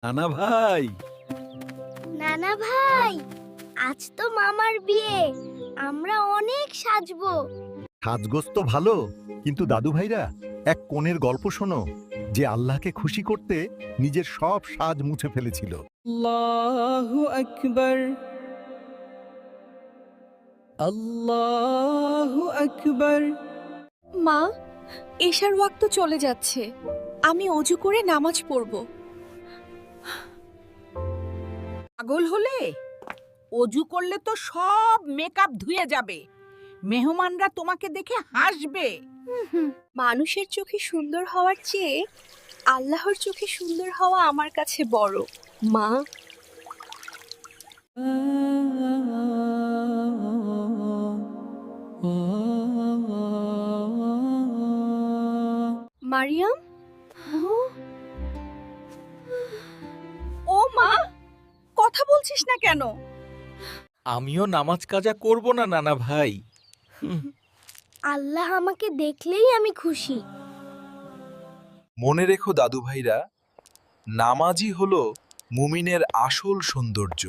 নানা ভাই, নানা ভাই, আজ তো মামার বিয়ে, আমরা অনেক সাজবো। সাজগোজ তো ভালো, কিন্তু দাদু ভাইরা এক কোণের গল্প শোনো, যে আল্লাহকে খুশি করতে নিজের সব সাজ মুছে ফেলেছিল। আল্লাহু আকবার, আল্লাহু আকবার। মা, এশার ওয়াক্ত চলে যাচ্ছে, আমি অজু করে নামাজ পড়ব। পাগল হলে অজু করলে তো সব মেকআপ ধুয়ে যাবে, মেহমানরা তোমাকে দেখে হাসবে। মানুষের চোখে সুন্দর হওয়ার চেয়ে আল্লাহর চোখে সুন্দর হওয়া আমার কাছে বড়। মা, মারিয়াম, ও মা, কথা বলছিস না কেন? আমিও নামাজ কাজা করব না নানা ভাই। আল্লাহ আমাকে দেখলেই আমি খুশি। মনে রেখো দাদু ভাইরা, নামাজই হলো মুমিনের আসল সৌন্দর্য।